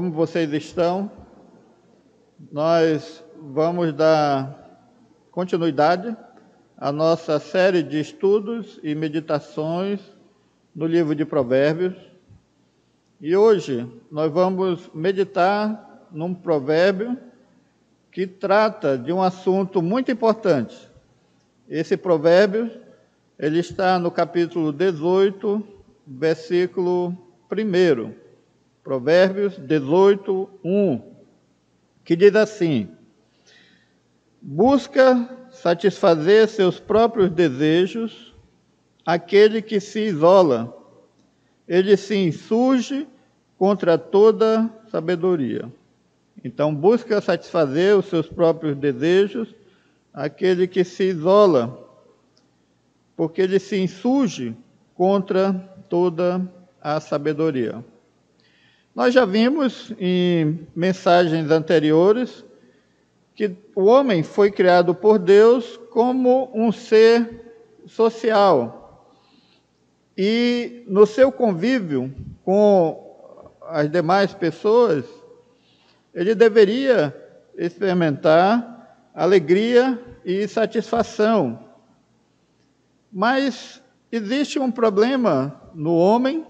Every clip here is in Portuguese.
como vocês estão? Nós vamos dar continuidade à nossa série de estudos e meditações no livro de Provérbios. E hoje nós vamos meditar num provérbio que trata de um assunto muito importante. Esse provérbio, ele está no capítulo 18, versículo 1. Provérbios 18, 1, que diz assim: busca satisfazer seus próprios desejos aquele que se isola, ele se insurge contra toda sabedoria. Então, busca satisfazer os seus próprios desejos aquele que se isola, porque ele se insurge contra toda a sabedoria. Nós já vimos em mensagens anteriores que o homem foi criado por Deus como um ser social. E no seu convívio com as demais pessoas, ele deveria experimentar alegria e satisfação. Mas existe um problema no homem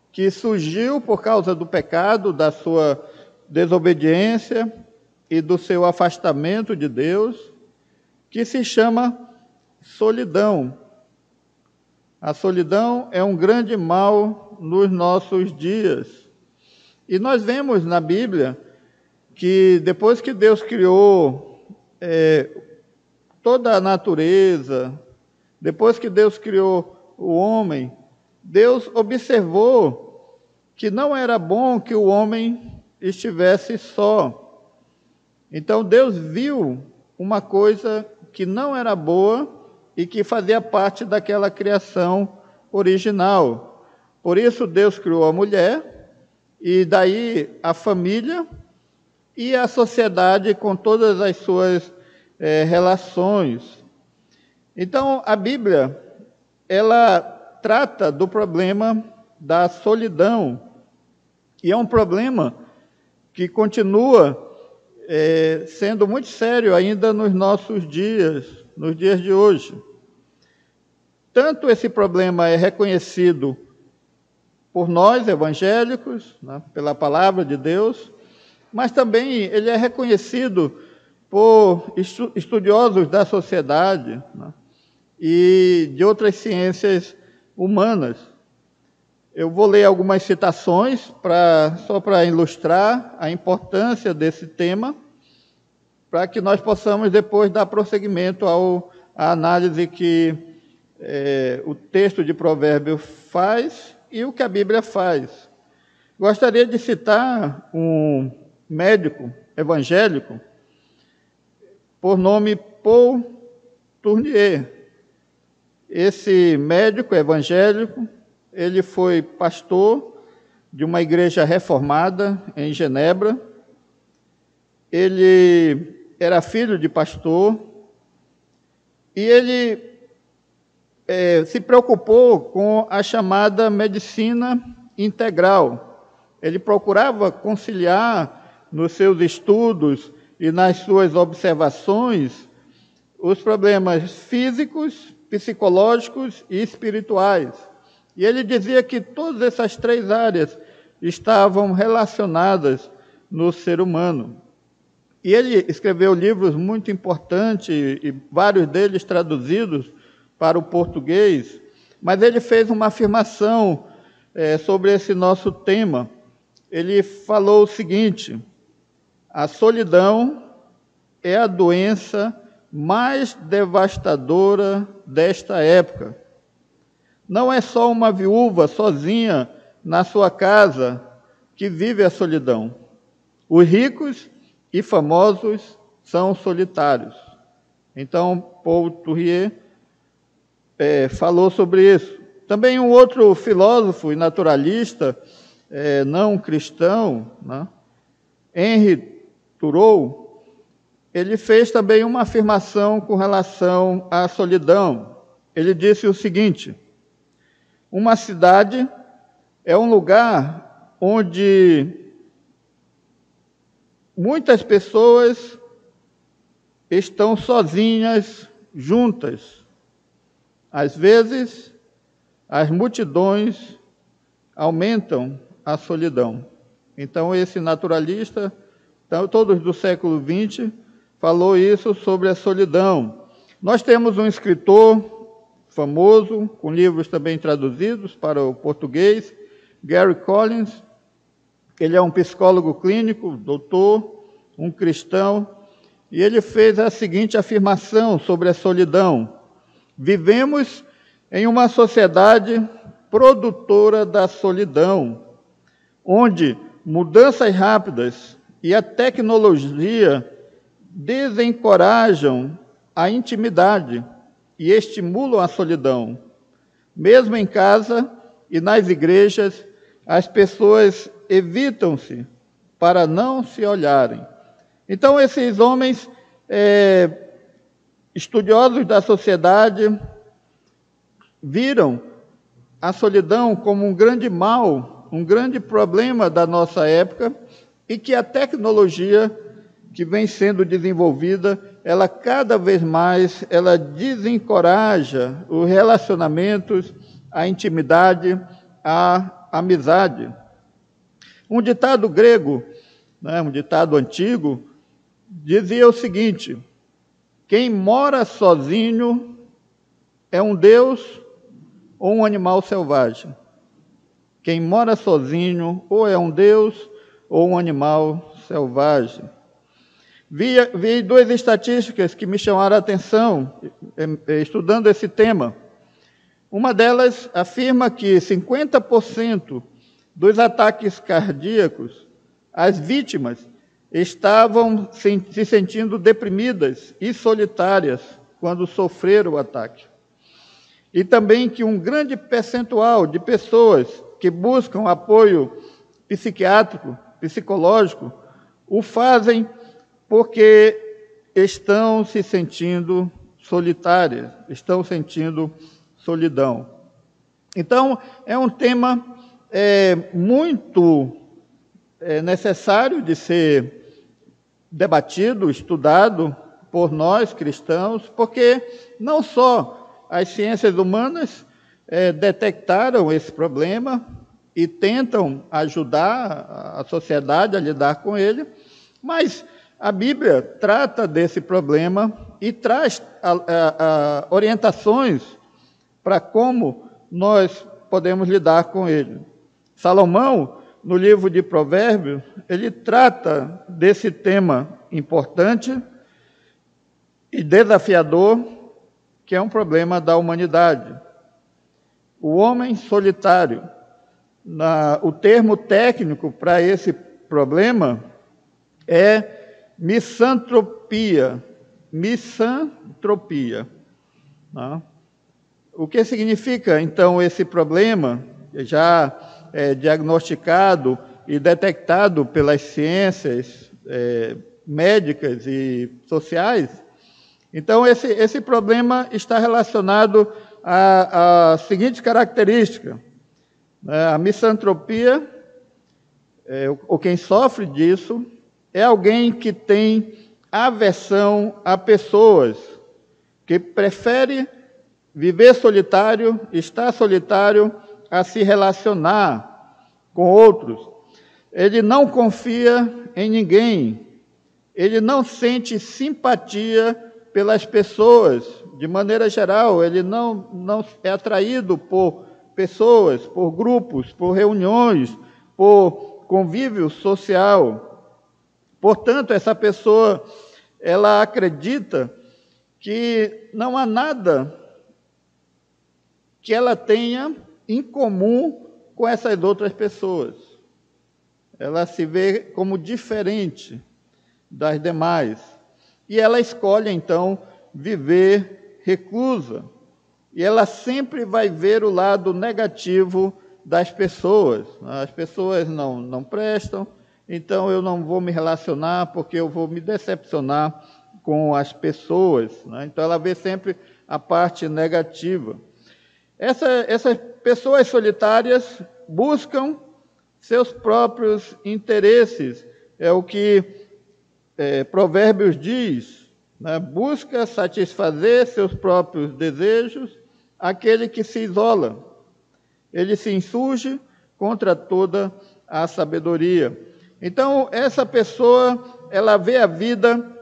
que surgiu por causa do pecado, da sua desobediência e do seu afastamento de Deus, que se chama solidão. A solidão é um grande mal nos nossos dias. E nós vemos na Bíblia que depois que Deus criou toda a natureza, depois que Deus criou o homem, Deus observou que não era bom que o homem estivesse só. Então Deus viu uma coisa que não era boa e que fazia parte daquela criação original. Por isso Deus criou a mulher, e daí a família e a sociedade com todas as suas relações. Então a Bíblia, ela trata do problema da solidão, e é um problema que continua sendo muito sério ainda nos nossos dias, nos dias de hoje. Tanto esse problema é reconhecido por nós, evangélicos, né, pela palavra de Deus, mas também ele é reconhecido por estudiosos da sociedade, né, e de outras ciências humanas. Eu vou ler algumas citações só para ilustrar a importância desse tema, para que nós possamos depois dar prosseguimento à análise que o texto de Provérbios faz e o que a Bíblia faz. Gostaria de citar um médico evangélico por nome Paul Tournier. Esse médico evangélico, ele foi pastor de uma igreja reformada em Genebra. Ele era filho de pastor e ele se preocupou com a chamada medicina integral. Ele procurava conciliar nos seus estudos e nas suas observações os problemas físicos, psicológicos e espirituais. E ele dizia que todas essas três áreas estavam relacionadas no ser humano. E ele escreveu livros muito importantes, e vários deles traduzidos para o português, mas ele fez uma afirmação sobre esse nosso tema. Ele falou o seguinte: a solidão é a doença mais devastadora desta época. Não é só uma viúva sozinha na sua casa que vive a solidão. Os ricos e famosos são solitários. Então, Paul Tournier falou sobre isso. Também um outro filósofo e naturalista não cristão, né, Henri Thoreau, ele fez também uma afirmação com relação à solidão. Ele disse o seguinte: uma cidade é um lugar onde muitas pessoas estão sozinhas, juntas. Às vezes, as multidões aumentam a solidão. Então, esse naturalista, todos do século XX, falou isso sobre a solidão. Nós temos um escritor famoso, com livros também traduzidos para o português, Gary Collins. Ele é um psicólogo clínico, doutor, um cristão, e ele fez a seguinte afirmação sobre a solidão: vivemos em uma sociedade produtora da solidão, onde mudanças rápidas e a tecnologia desencorajam a intimidade e estimulam a solidão. Mesmo em casa e nas igrejas, as pessoas evitam-se para não se olharem. Então, esses homens estudiosos da sociedade viram a solidão como um grande mal, um grande problema da nossa época, e que a tecnologia que vem sendo desenvolvida, ela cada vez mais, ela desencoraja os relacionamentos, a intimidade, a amizade. Um ditado grego, um ditado antigo, dizia o seguinte: quem mora sozinho é um Deus ou um animal selvagem. Quem mora sozinho ou é um Deus ou um animal selvagem. Vi duas estatísticas que me chamaram a atenção estudando esse tema. Uma delas afirma que 50% dos ataques cardíacos, as vítimas estavam se sentindo deprimidas e solitárias quando sofreram o ataque. E também que um grande percentual de pessoas que buscam apoio psiquiátrico, psicológico, o fazem porque estão se sentindo solitárias, estão sentindo solidão. Então, é um tema muito necessário de ser debatido, estudado por nós cristãos, porque não só as ciências humanas detectaram esse problema e tentam ajudar a sociedade a lidar com ele, mas a Bíblia trata desse problema e traz orientações para como nós podemos lidar com ele. Salomão, no livro de Provérbios, ele trata desse tema importante e desafiador, que é um problema da humanidade. O homem solitário. O termo técnico para esse problema é misantropia. Misantropia. O que significa, então, esse problema, já diagnosticado e detectado pelas ciências médicas e sociais? Então, esse problema está relacionado à seguinte característica: a misantropia, ou quem sofre disso, é alguém que tem aversão a pessoas, que prefere viver solitário, estar solitário, a se relacionar com outros. Ele não confia em ninguém, ele não sente simpatia pelas pessoas, de maneira geral, ele não é atraído por pessoas, por grupos, por reuniões, por convívio social. Portanto, essa pessoa, ela acredita que não há nada que ela tenha em comum com essas outras pessoas. Ela se vê como diferente das demais. E ela escolhe, então, viver reclusa. E ela sempre vai ver o lado negativo das pessoas. As pessoas não prestam, então eu não vou me relacionar porque eu vou me decepcionar com as pessoas. Então ela vê sempre a parte negativa. Essas pessoas solitárias buscam seus próprios interesses. É o que Provérbios diz, né, busca satisfazer seus próprios desejos aquele que se isola. Ele se insurge contra toda a sabedoria. Então, essa pessoa, ela vê a vida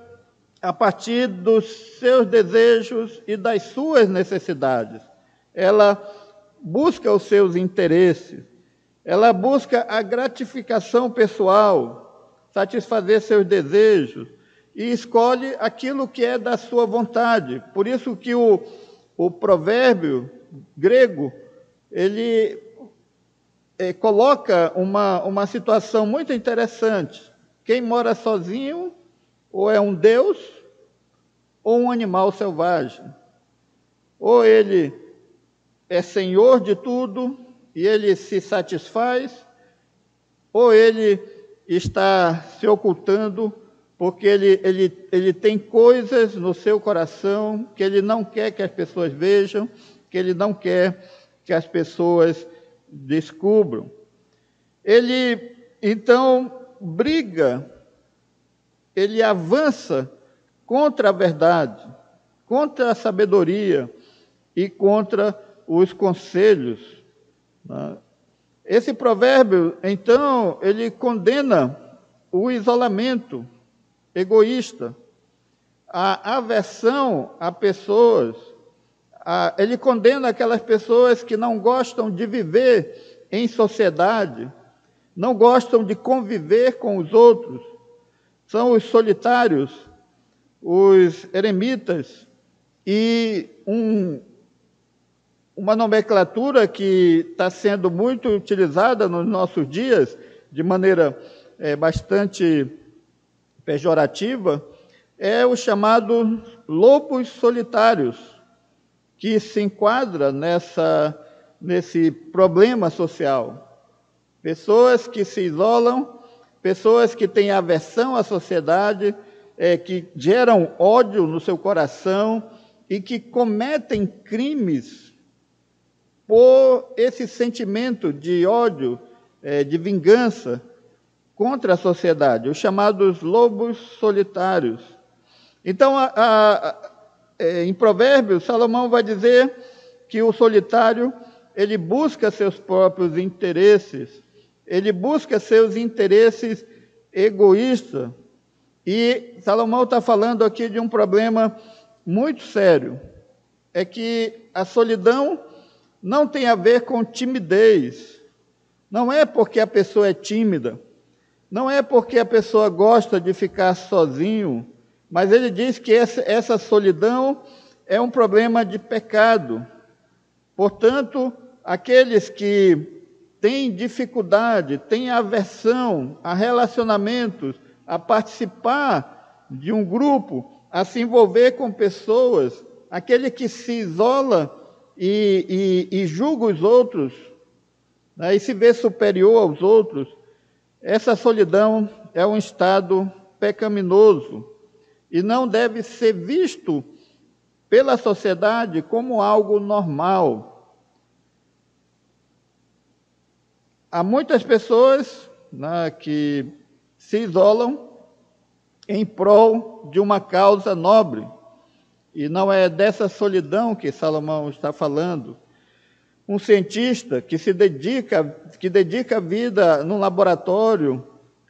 a partir dos seus desejos e das suas necessidades. Ela busca os seus interesses, ela busca a gratificação pessoal, satisfazer seus desejos, e escolhe aquilo que é da sua vontade. Por isso que o provérbio grego, ele coloca uma situação muito interessante. Quem mora sozinho, ou é um deus, ou um animal selvagem. Ou ele é senhor de tudo, e ele se satisfaz, ou ele está se ocultando, porque ele tem coisas no seu coração que ele não quer que as pessoas vejam, que ele não quer que as pessoas descubram. Ele, então, briga, ele avança contra a verdade, contra a sabedoria e contra os conselhos. Esse provérbio, então, ele condena o isolamento egoísta, a aversão a pessoas, ele condena aquelas pessoas que não gostam de viver em sociedade, não gostam de conviver com os outros, são os solitários, os eremitas, e uma nomenclatura que está sendo muito utilizada nos nossos dias, de maneira bastante pejorativa, é o chamado lobos solitários, que se enquadra nesse problema social. Pessoas que se isolam, pessoas que têm aversão à sociedade, que geram ódio no seu coração e que cometem crimes por esse sentimento de ódio, de vingança contra a sociedade, os chamados lobos solitários. Então, em Provérbios, Salomão vai dizer que o solitário, ele busca seus próprios interesses, ele busca seus interesses egoístas. E Salomão está falando aqui de um problema muito sério, é que a solidão não tem a ver com timidez, não é porque a pessoa é tímida, não é porque a pessoa gosta de ficar sozinho, mas ele diz que essa solidão é um problema de pecado. Portanto, aqueles que têm dificuldade, têm aversão a relacionamentos, a participar de um grupo, a se envolver com pessoas, aquele que se isola e julga os outros, né, e se vê superior aos outros, essa solidão é um estado pecaminoso e não deve ser visto pela sociedade como algo normal. Há muitas pessoas, né, que se isolam em prol de uma causa nobre, e não é dessa solidão que Salomão está falando. Um cientista que dedica a vida num laboratório,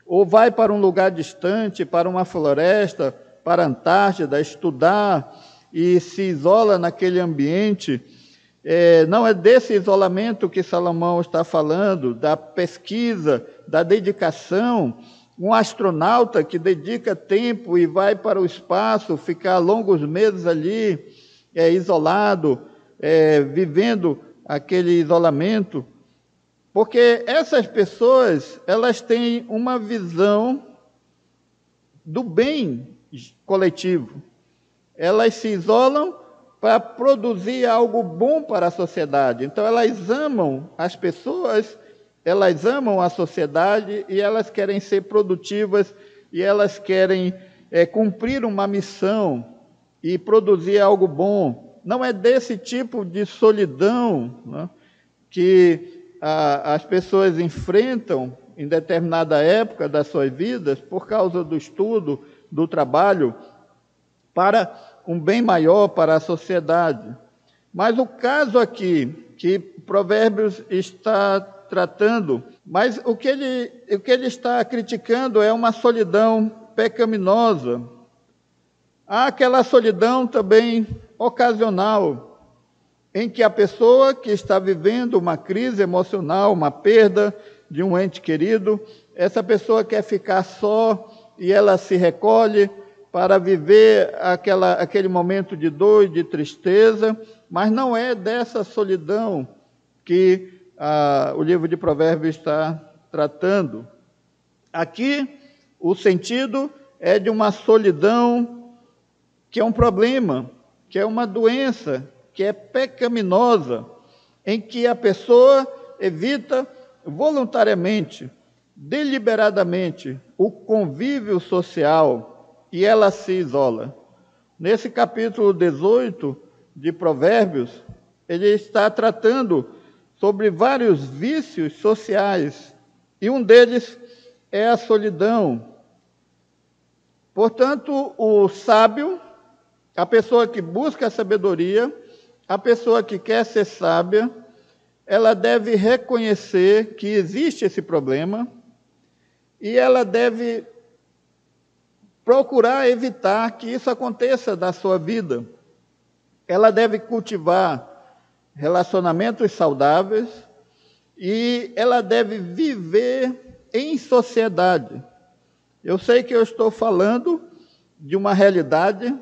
ou vai para um lugar distante, para uma floresta, para a Antártida, estudar e se isola naquele ambiente, não é desse isolamento que Salomão está falando, da pesquisa, da dedicação. Um astronauta que dedica tempo e vai para o espaço, ficar longos meses ali, isolado, vivendo aquele isolamento, porque essas pessoas, elas têm uma visão do bem coletivo. Elas se isolam para produzir algo bom para a sociedade. Então, elas amam as pessoas, elas amam a sociedade e elas querem ser produtivas e elas querem cumprir uma missão e produzir algo bom. Não é desse tipo de solidão, né, que as pessoas enfrentam em determinada época das suas vidas por causa do estudo, do trabalho para um bem maior para a sociedade. Mas o caso aqui, que Provérbios está tratando, mas o que ele está criticando é uma solidão pecaminosa. Há aquela solidão também ocasional, em que a pessoa que está vivendo uma crise emocional, uma perda de um ente querido, essa pessoa quer ficar só e ela se recolhe para viver aquele momento de dor e de tristeza, mas não é dessa solidão que o livro de Provérbios está tratando. Aqui, o sentido é de uma solidão que é um problema, que é uma doença, que é pecaminosa, em que a pessoa evita voluntariamente, deliberadamente, o convívio social e ela se isola. Nesse capítulo 18 de Provérbios, ele está tratando sobre vários vícios sociais, e um deles é a solidão. Portanto, o sábio, a pessoa que busca a sabedoria, a pessoa que quer ser sábia, ela deve reconhecer que existe esse problema e ela deve procurar evitar que isso aconteça na sua vida. Ela deve cultivar relacionamentos saudáveis e ela deve viver em sociedade. Eu sei que eu estou falando de uma realidade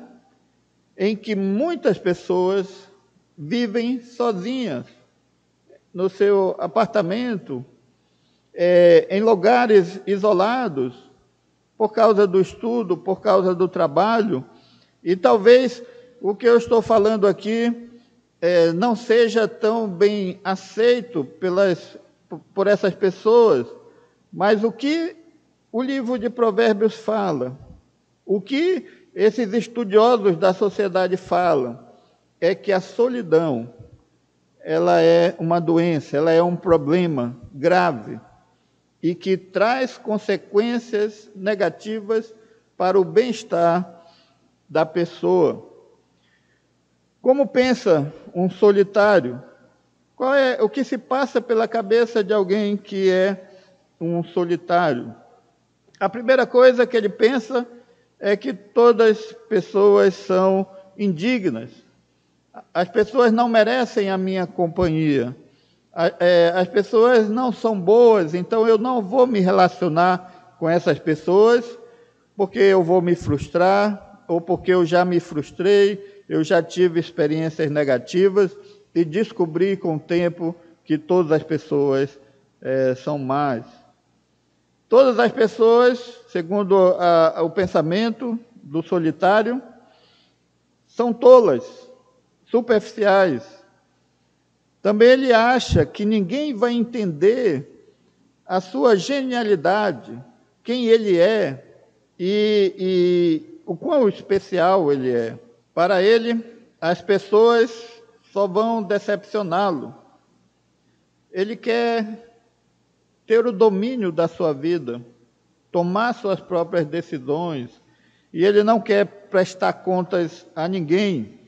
em que muitas pessoas vivem sozinhas, no seu apartamento, em lugares isolados, por causa do estudo, por causa do trabalho, e talvez o que eu estou falando aqui não seja tão bem aceito por essas pessoas, mas o que o livro de Provérbios fala, o que esses estudiosos da sociedade falam, é que a solidão, ela é uma doença, ela é um problema grave e que traz consequências negativas para o bem-estar da pessoa. Como pensa um solitário? Qual é o que se passa pela cabeça de alguém que é um solitário? A primeira coisa que ele pensa é que todas as pessoas são indignas. As pessoas não merecem a minha companhia. As pessoas não são boas, então eu não vou me relacionar com essas pessoas, porque eu vou me frustrar, ou porque eu já me frustrei, eu já tive experiências negativas e descobri com o tempo que todas as pessoas são más. Todas as pessoas, segundo o pensamento do solitário, são tolas, superficiais. Também ele acha que ninguém vai entender a sua genialidade, quem ele é e o quão especial ele é. Para ele, as pessoas só vão decepcioná-lo. Ele quer ter o domínio da sua vida, tomar suas próprias decisões, e ele não quer prestar contas a ninguém.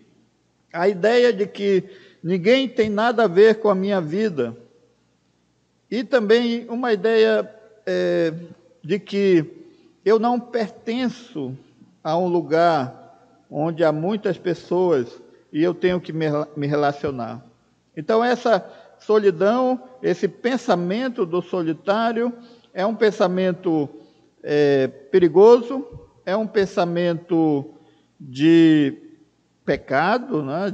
A ideia de que ninguém tem nada a ver com a minha vida. E também uma ideia de que eu não pertenço a um lugar onde há muitas pessoas e eu tenho que me relacionar. Então, essa solidão, esse pensamento do solitário, é um pensamento perigoso, é um pensamento de pecado, né?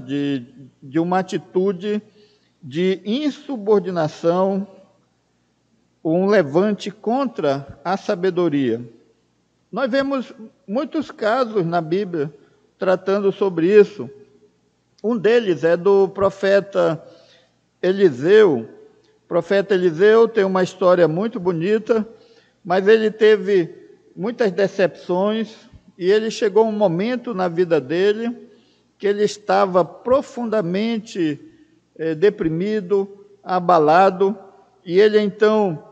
de uma atitude de insubordinação, um levante contra a sabedoria. Nós vemos muitos casos na Bíblia tratando sobre isso. Um deles é do profeta Eliseu. O profeta Eliseu tem uma história muito bonita, mas ele teve muitas decepções e ele chegou um momento na vida dele que ele estava profundamente deprimido, abalado, e ele então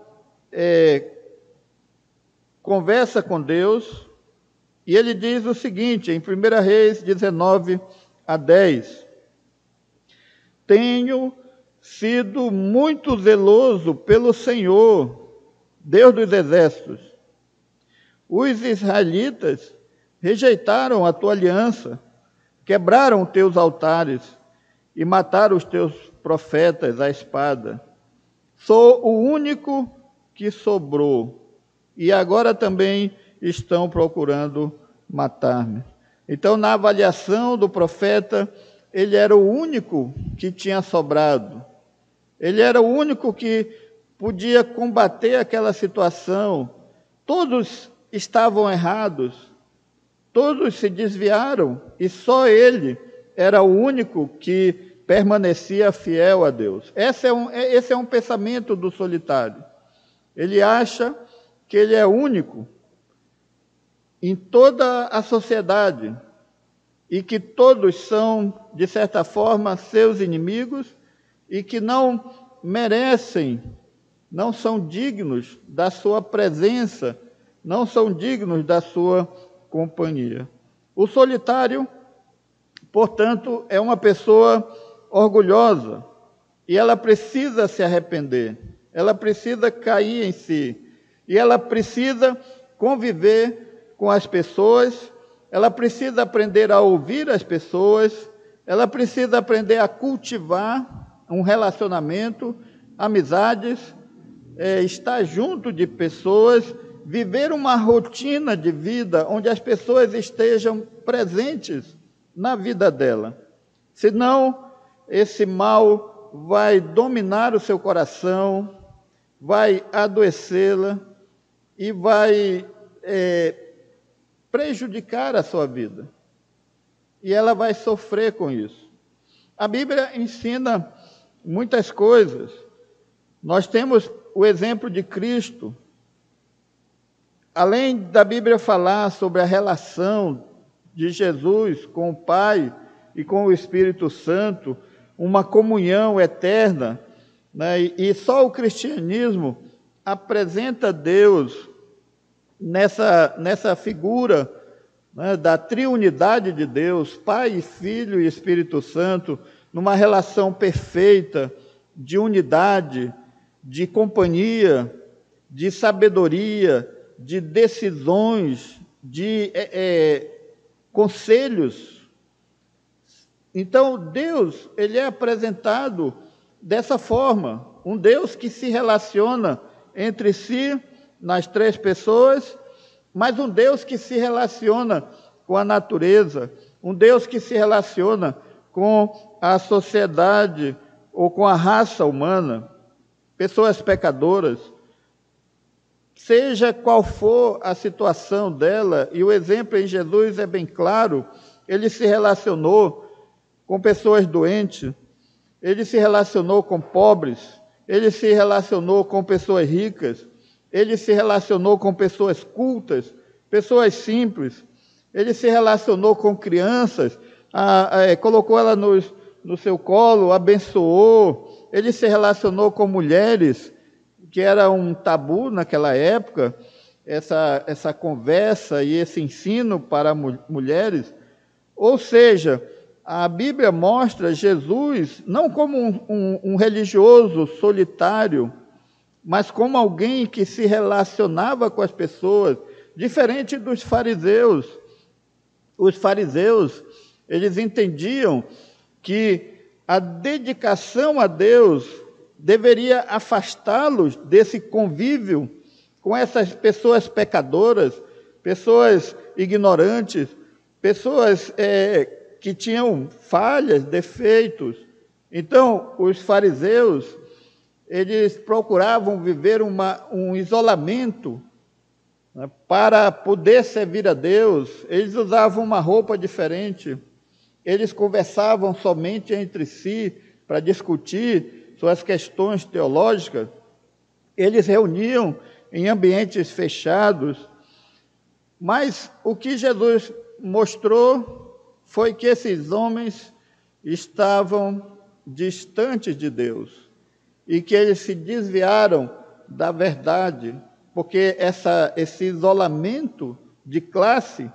conversa com Deus E ele diz o seguinte, em 1 Reis 19:10: tenho sido muito zeloso pelo Senhor, Deus dos exércitos. Os israelitas rejeitaram a tua aliança, quebraram teus altares e mataram os teus profetas à espada. Sou o único que sobrou, e agora também estão procurando matar-me. Então, na avaliação do profeta, ele era o único que tinha sobrado. Ele era o único que podia combater aquela situação. Todos estavam errados, todos se desviaram, e só ele era o único que permanecia fiel a Deus. Esse é um pensamento do solitário. Ele acha que ele é único em toda a sociedade e que todos são, de certa forma, seus inimigos e que não merecem, não são dignos da sua presença, não são dignos da sua companhia. O solitário, portanto, é uma pessoa orgulhosa e ela precisa se arrepender, ela precisa cair em si e ela precisa conviver com as pessoas, ela precisa aprender a ouvir as pessoas, ela precisa aprender a cultivar um relacionamento, amizades, estar junto de pessoas, viver uma rotina de vida onde as pessoas estejam presentes na vida dela. Senão, esse mal vai dominar o seu coração, vai adoecê-la e vai prejudicar a sua vida. E ela vai sofrer com isso. A Bíblia ensina muitas coisas. Nós temos o exemplo de Cristo. Além da Bíblia falar sobre a relação de Jesus com o Pai e com o Espírito Santo, uma comunhão eterna, né? E só o cristianismo apresenta Deus nessa figura, né, da triunidade de Deus, Pai, Filho e Espírito Santo, numa relação perfeita de unidade, de companhia, de sabedoria, de decisões, de conselhos. Então, Deus, ele é apresentado dessa forma, um Deus que se relaciona entre si, nas três pessoas, mas um Deus que se relaciona com a natureza, um Deus que se relaciona com a sociedade ou com a raça humana, pessoas pecadoras, seja qual for a situação dela, e o exemplo em Jesus é bem claro, ele se relacionou com pessoas doentes, ele se relacionou com pobres, ele se relacionou com pessoas ricas, ele se relacionou com pessoas cultas, pessoas simples, ele se relacionou com crianças, colocou ela no seu colo, abençoou, ele se relacionou com mulheres, que era um tabu naquela época, essa conversa e esse ensino para mulheres. Ou seja, a Bíblia mostra Jesus não como um religioso solitário, mas como alguém que se relacionava com as pessoas, diferente dos fariseus. Os fariseus, eles entendiam que a dedicação a Deus deveria afastá-los desse convívio com essas pessoas pecadoras, pessoas ignorantes, pessoas que tinham falhas, defeitos. Então, os fariseus, eles procuravam viver um isolamento, né, para poder servir a Deus. Eles usavam uma roupa diferente, eles conversavam somente entre si para discutir suas questões teológicas, eles reuniam em ambientes fechados, mas o que Jesus mostrou foi que esses homens estavam distantes de Deus, e que eles se desviaram da verdade, porque esse isolamento de classe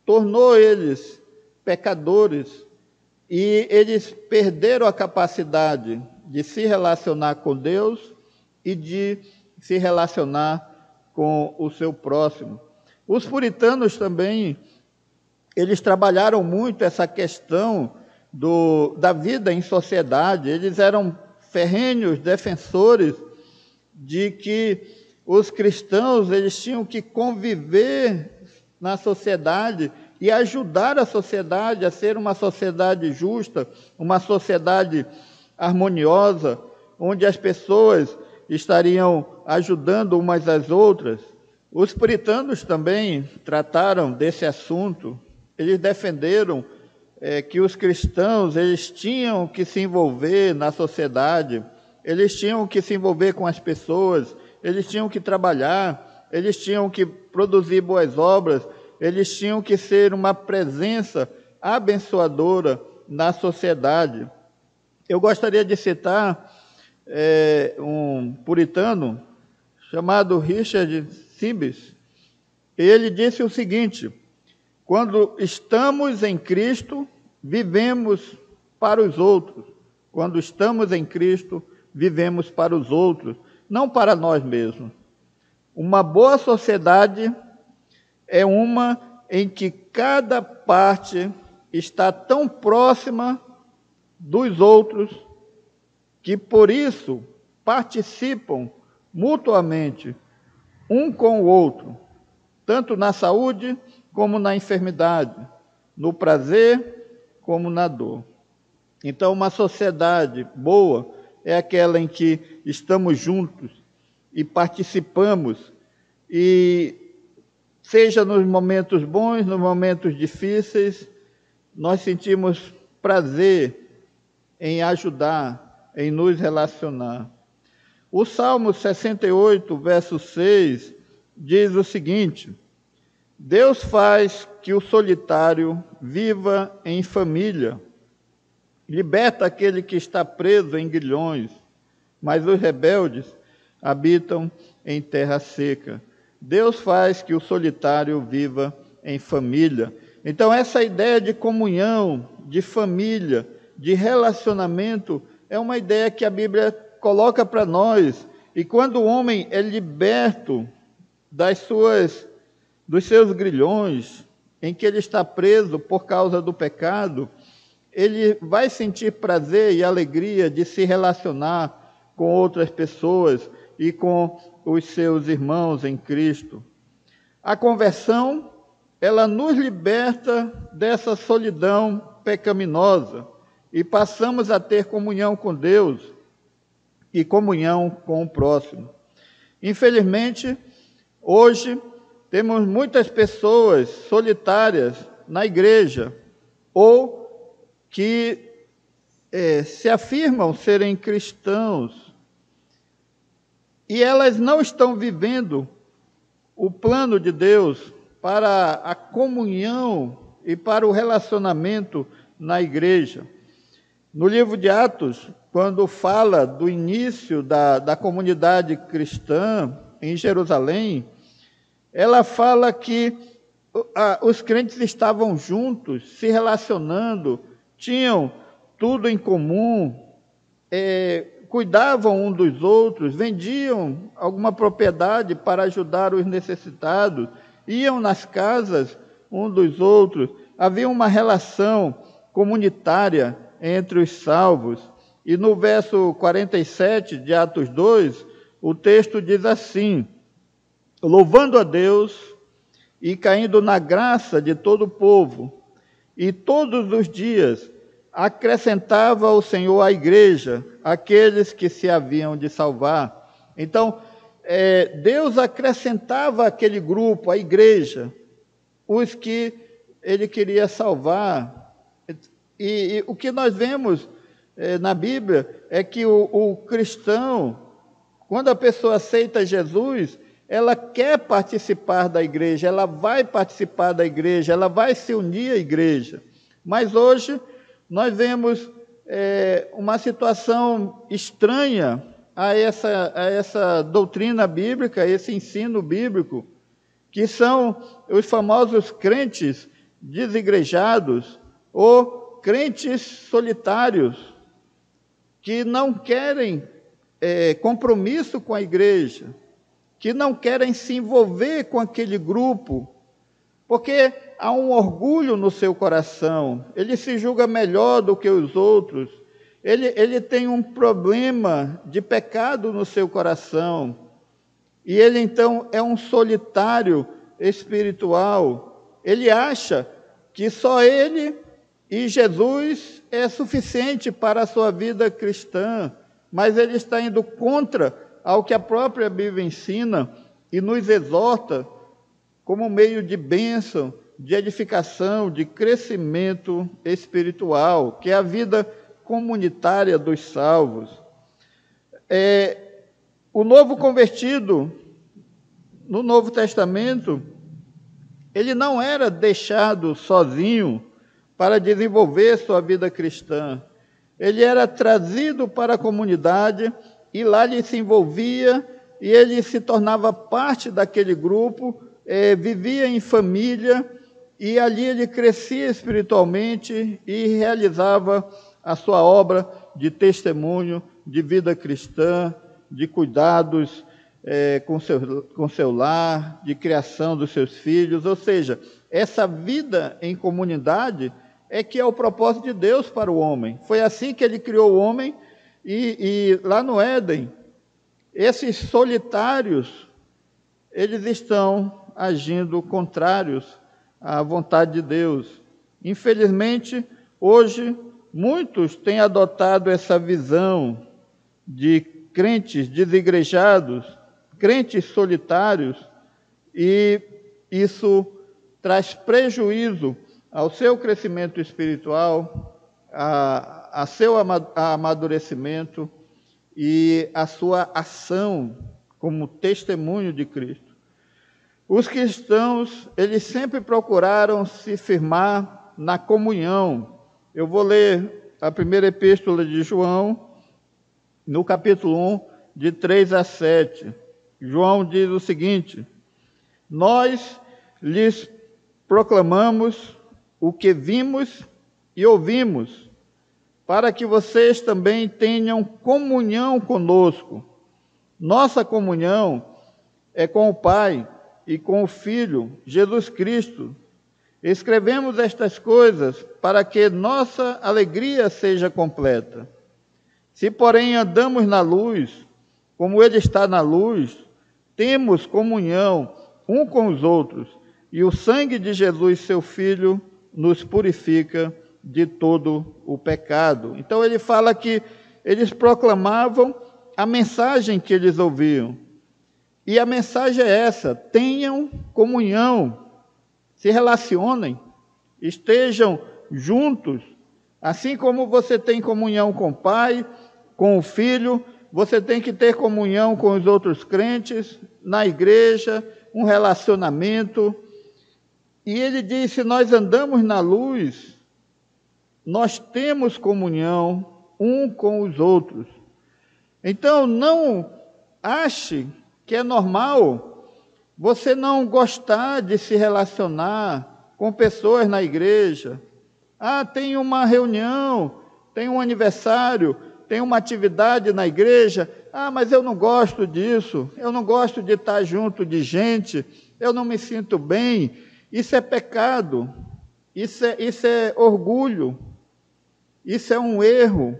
tornou eles pecadores e eles perderam a capacidade de se relacionar com Deus e de se relacionar com o seu próximo. Os puritanos também, eles trabalharam muito essa questão da vida em sociedade. Eles eram ferrenhos defensores de que os cristãos eles tinham que conviver na sociedade e ajudar a sociedade a ser uma sociedade justa, uma sociedade harmoniosa, onde as pessoas estariam ajudando umas às outras. Os puritanos também trataram desse assunto. Eles defenderam que os cristãos eles tinham que se envolver na sociedade, eles tinham que se envolver com as pessoas, eles tinham que trabalhar, eles tinham que produzir boas obras, eles tinham que ser uma presença abençoadora na sociedade. Eu gostaria de citar um puritano chamado Richard Sibbes. Ele disse o seguinte: quando estamos em Cristo, vivemos para os outros. Quando estamos em Cristo, vivemos para os outros, não para nós mesmos. Uma boa sociedade é uma em que cada parte está tão próxima dos outros que, por isso, participam mutuamente um com o outro, tanto na saúde como na enfermidade, no prazer como na dor. Então, uma sociedade boa é aquela em que estamos juntos e participamos, e seja nos momentos bons, nos momentos difíceis, nós sentimos prazer em ajudar, em nos relacionar. O Salmo 68, verso 6, diz o seguinte: Deus faz que o solitário viva em família, liberta aquele que está preso em grilhões, mas os rebeldes habitam em terra seca. Deus faz que o solitário viva em família. Então, essa ideia de comunhão, de família, de relacionamento, é uma ideia que a Bíblia coloca para nós. E quando o homem é liberto dos seus grilhões, em que ele está preso por causa do pecado, ele vai sentir prazer e alegria de se relacionar com outras pessoas e com os seus irmãos em Cristo. A conversão, ela nos liberta dessa solidão pecaminosa e passamos a ter comunhão com Deus e comunhão com o próximo. Infelizmente, hoje temos muitas pessoas solitárias na igreja ou que se afirmam serem cristãos e elas não estão vivendo o plano de Deus para a comunhão e para o relacionamento na igreja. No livro de Atos, quando fala do início da comunidade cristã em Jerusalém, ela fala que os crentes estavam juntos, se relacionando, tinham tudo em comum, cuidavam um dos outros, vendiam alguma propriedade para ajudar os necessitados, iam nas casas um dos outros, havia uma relação comunitária entre os salvos. E no verso 47 de Atos 2, o texto diz assim: louvando a Deus e caindo na graça de todo o povo, e todos os dias acrescentava o Senhor à igreja aqueles que se haviam de salvar. Então, Deus acrescentava àquele grupo, à igreja, os que Ele queria salvar. E o que nós vemos na Bíblia é que o cristão, quando a pessoa aceita Jesus, ela quer participar da igreja, ela vai participar da igreja, ela vai se unir à igreja. Mas hoje nós vemos uma situação estranha a essa doutrina bíblica, a esse ensino bíblico, que são os famosos crentes desigrejados ou crentes solitários que não querem compromisso com a igreja, que não querem se envolver com aquele grupo, porque há um orgulho no seu coração, ele se julga melhor do que os outros, ele tem um problema de pecado no seu coração, e ele então é um solitário espiritual. Ele acha que só ele e Jesus é suficiente para a sua vida cristã, mas ele está indo contra ao que a própria Bíblia ensina e nos exorta como meio de bênção, de edificação, de crescimento espiritual, que é a vida comunitária dos salvos. O novo convertido, no Novo Testamento, ele não era deixado sozinho para desenvolver sua vida cristã. Ele era trazido para a comunidade e lá ele se envolvia e ele se tornava parte daquele grupo, vivia em família e ali ele crescia espiritualmente e realizava a sua obra de testemunho, de vida cristã, de cuidados com seu lar, de criação dos seus filhos. Ou seja, essa vida em comunidade é que é o propósito de Deus para o homem. Foi assim que ele criou o homem e lá no Éden, esses solitários, eles estão agindo contrários à vontade de Deus. Infelizmente, hoje, muitos têm adotado essa visão de crentes desigrejados, crentes solitários, e isso traz prejuízo ao seu crescimento espiritual, a seu amadurecimento e a sua ação como testemunho de Cristo. Os cristãos, eles sempre procuraram se firmar na comunhão. Eu vou ler a primeira epístola de João, no capítulo 1, de 3 a 7. João diz o seguinte: nós lhes proclamamos o que vimos e ouvimos, para que vocês também tenham comunhão conosco. Nossa comunhão é com o Pai e com o Filho, Jesus Cristo. Escrevemos estas coisas para que nossa alegria seja completa. Se, porém, andamos na luz, como Ele está na luz, temos comunhão um com os outros, e o sangue de Jesus, seu Filho, nos purifica de todo o pecado. Então ele fala que eles proclamavam a mensagem que eles ouviam. E a mensagem é essa: tenham comunhão, se relacionem, estejam juntos. Assim como você tem comunhão com o Pai, com o Filho, você tem que ter comunhão com os outros crentes, na igreja, um relacionamento. E ele diz: se nós andamos na luz, nós temos comunhão um com os outros. Então, não ache que é normal você não gostar de se relacionar com pessoas na igreja. Tem uma reunião, tem um aniversário, tem uma atividade na igreja. Mas eu não gosto disso, eu não gosto de estar junto de gente, eu não me sinto bem. Isso é pecado, isso é orgulho, isso é um erro.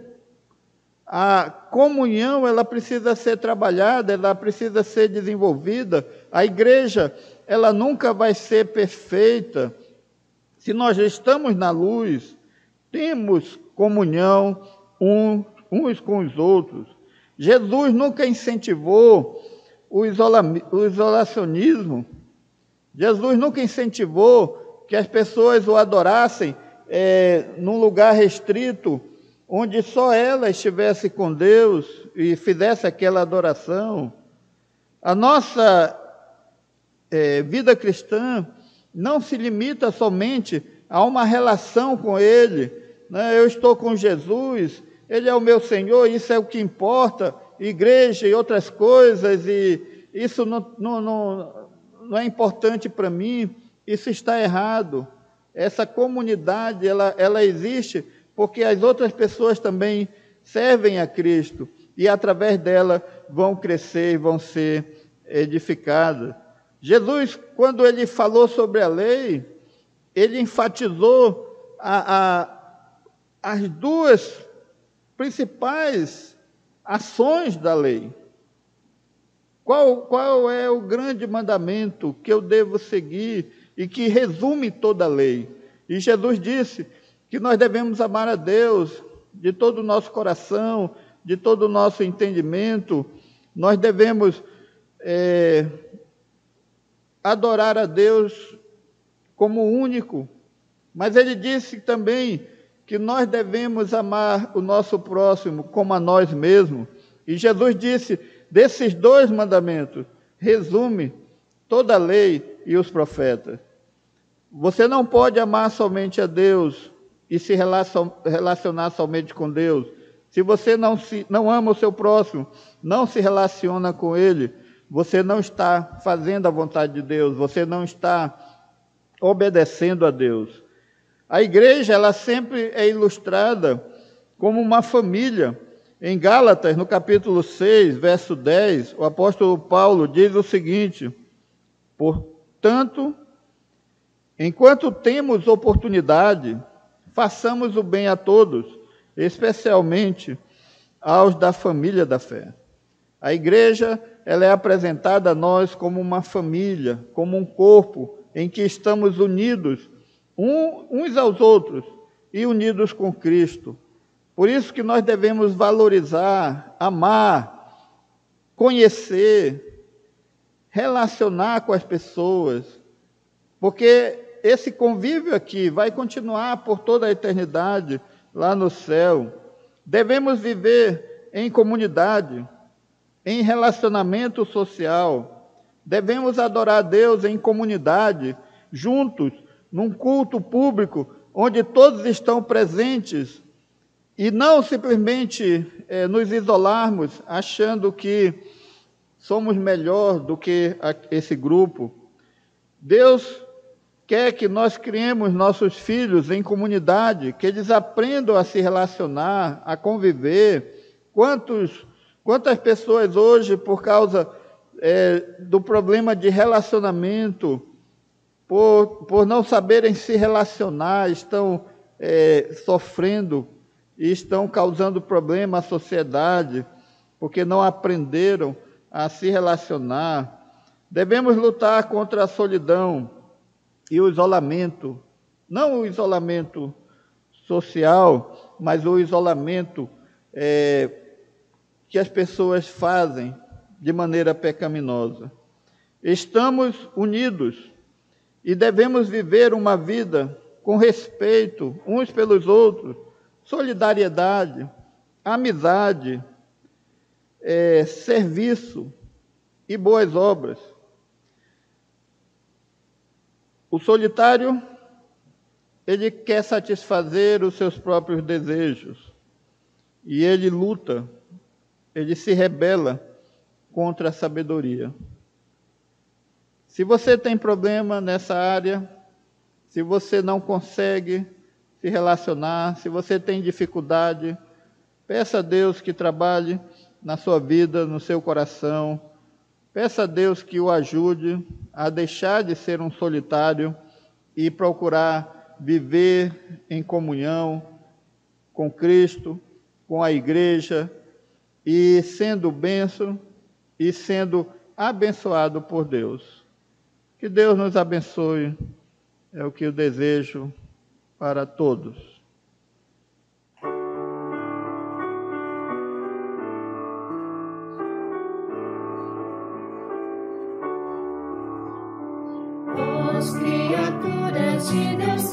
A comunhão, ela precisa ser trabalhada, ela precisa ser desenvolvida. A igreja, ela nunca vai ser perfeita. Se nós estamos na luz, temos comunhão uns com os outros. Jesus nunca incentivou o isolacionismo. Jesus nunca incentivou que as pessoas o adorassem num lugar restrito, onde só ela estivesse com Deus e fizesse aquela adoração. A nossa vida cristã não se limita somente a uma relação com Ele. Eu estou com Jesus, Ele é o meu Senhor, isso é o que importa, igreja e outras coisas, e isso não é importante para mim. Isso está errado. essa comunidade, ela existe porque as outras pessoas também servem a Cristo e através dela vão crescer e vão ser edificadas. Jesus, quando ele falou sobre a lei, ele enfatizou as duas principais ações da lei. Qual é o grande mandamento que eu devo seguir e que resume toda a lei? E Jesus disse que nós devemos amar a Deus de todo o nosso coração, de todo o nosso entendimento, nós devemos adorar a Deus como único, mas ele disse também que nós devemos amar o nosso próximo como a nós mesmos. E Jesus disse, desses dois mandamentos, resume toda a lei e os profetas. Você não pode amar somente a Deus e se relacionar somente com Deus. Se você não ama o seu próximo, não se relaciona com ele, você não está fazendo a vontade de Deus, você não está obedecendo a Deus. A igreja, ela sempre é ilustrada como uma família. Em Gálatas, no capítulo 6, verso 10, o apóstolo Paulo diz o seguinte: portanto, enquanto temos oportunidade, façamos o bem a todos, especialmente aos da família da fé. A igreja, ela é apresentada a nós como uma família, como um corpo em que estamos unidos uns aos outros e unidos com Cristo. Por isso que nós devemos valorizar, amar, conhecer, relacionar com as pessoas, porque esse convívio aqui vai continuar por toda a eternidade lá no céu. Devemos viver em comunidade, em relacionamento social. Devemos adorar a Deus em comunidade, juntos, num culto público, onde todos estão presentes, e não simplesmente nos isolarmos, achando que somos melhor do que esse grupo. Deus quer que nós criemos nossos filhos em comunidade, que eles aprendam a se relacionar, a conviver. Quantas pessoas hoje, por causa do problema de relacionamento, por não saberem se relacionar, estão sofrendo e estão causando problema à sociedade, porque não aprenderam a se relacionar. Devemos lutar contra a solidão e o isolamento, não o isolamento social, mas o isolamento que as pessoas fazem de maneira pecaminosa. Estamos unidos e devemos viver uma vida com respeito uns pelos outros, solidariedade, amizade, serviço e boas obras. O solitário, ele quer satisfazer os seus próprios desejos e ele luta, ele se rebela contra a sabedoria. Se você tem problema nessa área, se você não consegue se relacionar, se você tem dificuldade, peça a Deus que trabalhe na sua vida, no seu coração. Peça a Deus que o ajude a deixar de ser um solitário e procurar viver em comunhão com Cristo, com a igreja, e sendo bênção e sendo abençoado por Deus. Que Deus nos abençoe, é o que eu desejo para todos. As criaturas de Deus